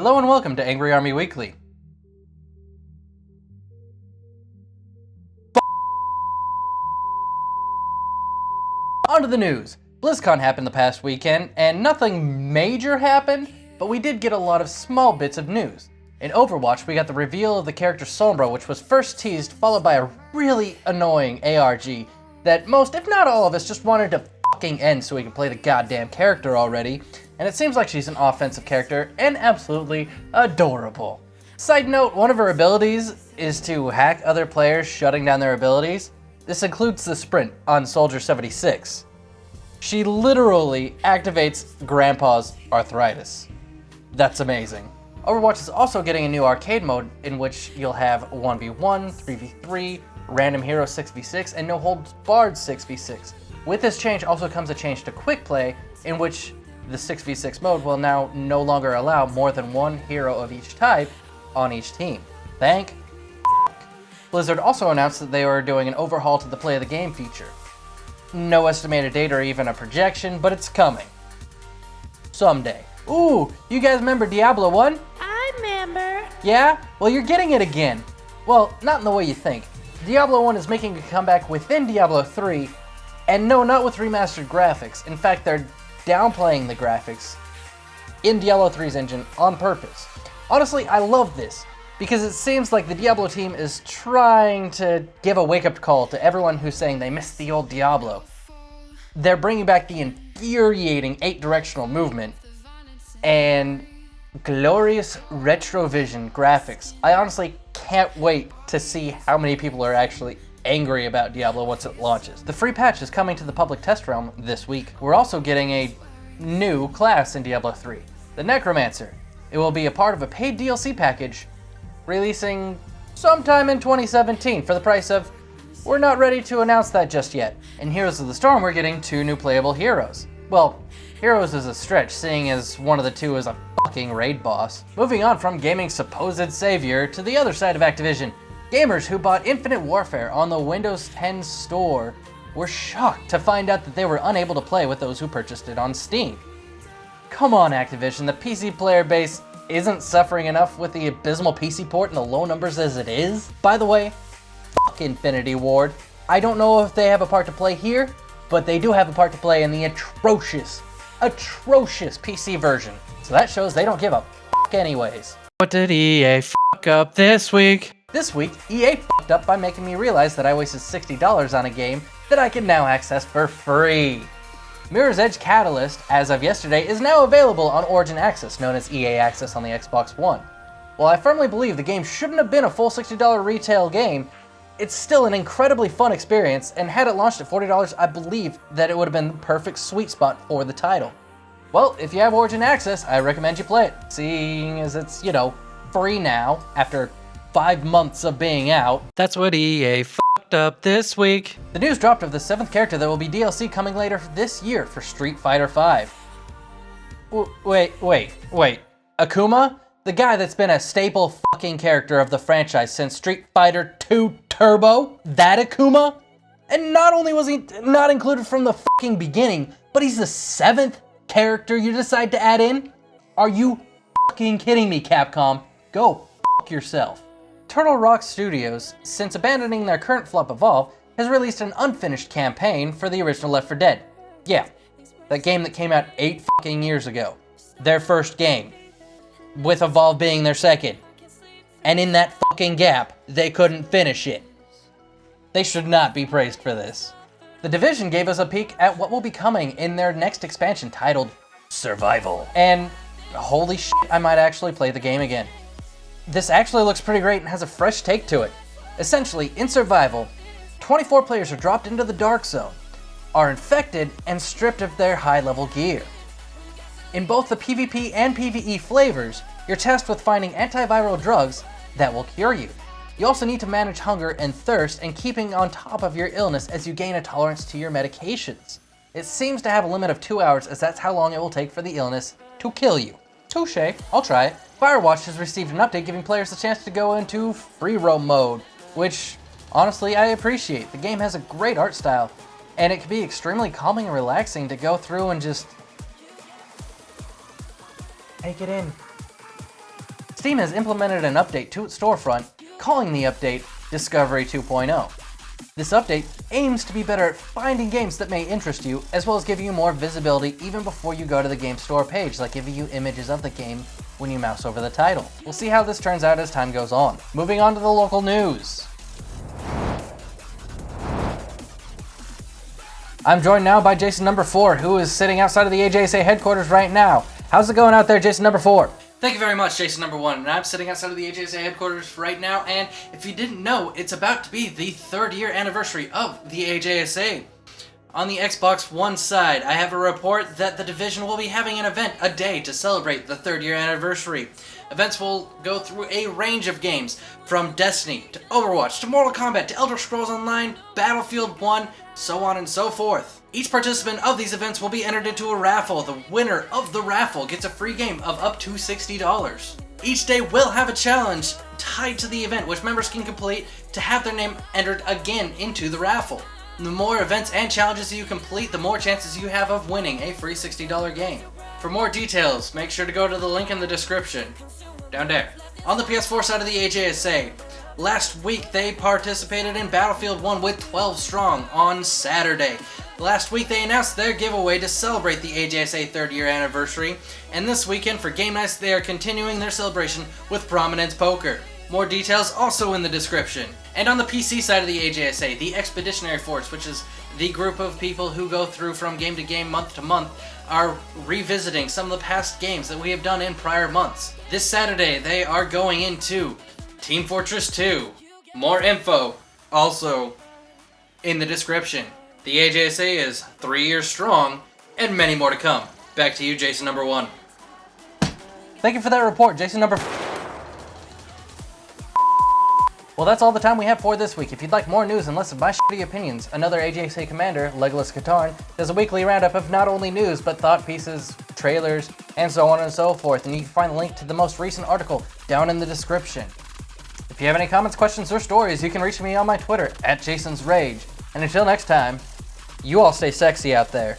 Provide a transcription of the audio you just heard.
Hello and welcome to Angry Army Weekly. On to the news. BLIZZCON happened the past weekend, and nothing major happened, but we did get a lot of small bits of news. In Overwatch, we got the reveal of the character Sombra, which was first teased, followed by a really annoying ARG that most, if not all of us, just wanted to fucking end so we could play the goddamn character already. And it seems like she's an offensive character and absolutely adorable. Side note, one of her abilities is to hack other players, shutting down their abilities. This includes the sprint on Soldier 76. She literally activates Grandpa's arthritis. That's amazing. Overwatch is also getting a new arcade mode in which you'll have 1v1, 3v3, random hero 6v6, and no holds barred 6v6. With this change also comes a change to quick play, in which the 6v6 mode will now no longer allow more than one hero of each type on each team. Thank Blizzard also announced that they were doing an overhaul to the play of the game feature. No estimated date or even a projection, but it's coming. Someday. Ooh, you guys remember Diablo 1? I remember. Yeah? Well, you're getting it again. Well, not in the way you think. Diablo 1 is making a comeback within Diablo 3, and no, not with remastered graphics. In fact, they're downplaying the graphics in Diablo 3's engine on purpose. Honestly, I love this, because it seems like the Diablo team is trying to give a wake-up call to everyone who's saying they missed the old Diablo. They're bringing back the infuriating 8-directional movement and glorious retrovision graphics. I honestly can't wait to see how many people are actually angry about Diablo once it launches. The free patch is coming to the public test realm this week. We're also getting a new class in Diablo 3, the Necromancer. It will be a part of a paid DLC package releasing sometime in 2017 for the price of, we're not ready to announce that just yet. In Heroes of the Storm, we're getting 2 new playable heroes. Well, heroes is a stretch, seeing as one of the 2 is a fucking raid boss. Moving on from gaming's supposed savior to the other side of Activision, gamers who bought Infinite Warfare on the Windows 10 store were shocked to find out that they were unable to play with those who purchased it on Steam. Come on, Activision, the PC player base isn't suffering enough with the abysmal PC port and the low numbers as it is. By the way, fuck Infinity Ward. I don't know if they have a part to play here, but they do have a part to play in the atrocious PC version. So that shows they don't give a fuck anyways. What did EA fuck up this week? This week, EA fucked up by making me realize that I wasted $60 on a game that I can now access for free. Mirror's Edge Catalyst, as of yesterday, is now available on Origin Access, known as EA Access on the Xbox One. While I firmly believe the game shouldn't have been a full $60 retail game, it's still an incredibly fun experience, and had it launched at $40, I believe that it would have been the perfect sweet spot for the title. Well, if you have Origin Access, I recommend you play it, seeing as it's, free now, after 5 months of being out. That's what EA fucked up this week. The news dropped of the 7th character that will be DLC coming later this year for Street Fighter V. Wait. Akuma? The guy that's been a staple fucking character of the franchise since Street Fighter 2 Turbo? That Akuma? And not only was he not included from the fucking beginning, but he's the 7th character you decide to add in? Are you fucking kidding me, Capcom? Go fuck yourself. Turtle Rock Studios, since abandoning their current flop Evolve, has released an unfinished campaign for the original Left 4 Dead. Yeah, that game that came out 8 fucking years ago. Their first game, with Evolve being their second. And in that fucking gap, they couldn't finish it. They should not be praised for this. The Division gave us a peek at what will be coming in their next expansion titled Survival. And holy shit, I might actually play the game again. This actually looks pretty great and has a fresh take to it. Essentially, in Survival, 24 players are dropped into the Dark Zone, are infected, and stripped of their high-level gear. In both the PvP and PvE flavors, you're tasked with finding antiviral drugs that will cure you. You also need to manage hunger and thirst and keeping on top of your illness as you gain a tolerance to your medications. It seems to have a limit of 2 hours, as that's how long it will take for the illness to kill you. Touché, I'll try it. Firewatch has received an update giving players the chance to go into free roam mode, which honestly I appreciate. The game has a great art style, and it can be extremely calming and relaxing to go through and just take it in. Steam has implemented an update to its storefront, calling the update Discovery 2.0. This update aims to be better at finding games that may interest you, as well as give you more visibility even before you go to the game store page, like giving you images of the game when you mouse over the title. We'll see how this turns out as time goes on. Moving on to the local news. I'm joined now by Jayson number 4, who is sitting outside of the AJSA headquarters right now. How's it going out there, Jayson number 4? Thank you very much, Jayson number 1, and I'm sitting outside of the AJSA headquarters right now, and if you didn't know, it's about to be the 3rd year anniversary of the AJSA. On the Xbox One side, I have a report that the division will be having an event a day to celebrate the 3rd year anniversary. Events will go through a range of games, from Destiny, to Overwatch, to Mortal Kombat, to Elder Scrolls Online, Battlefield 1, so on and so forth. Each participant of these events will be entered into a raffle. The winner of the raffle gets a free game of up to $60. Each day will have a challenge tied to the event, which members can complete to have their name entered again into the raffle. The more events and challenges you complete, the more chances you have of winning a free $60 game. For more details, make sure to go to the link in the description, down there. On the PS4 side of the AJSA, last week they participated in Battlefield 1 with 12 strong on Saturday. Last week they announced their giveaway to celebrate the AJSA 3rd year anniversary, and this weekend for game nights they are continuing their celebration with Prominence Poker. More details also in the description. And on the PC side of the AJSA, the Expeditionary Force, which is the group of people who go through from game to game, month to month, are revisiting some of the past games that we have done in prior months. This Saturday, they are going into Team Fortress 2. More info also in the description. The AJSA is 3 years strong, and many more to come. Back to you, Jayson number 1. Thank you for that report, Jayson number 4. Well, that's all the time we have for this week. If you'd like more news and less of my shitty opinions, another AJSA commander, Legolas Katarn, does a weekly roundup of not only news, but thought pieces, trailers, and so on and so forth. And you can find the link to the most recent article down in the description. If you have any comments, questions, or stories, you can reach me on my Twitter, @Jaysons Rage. And until next time, you all stay sexy out there.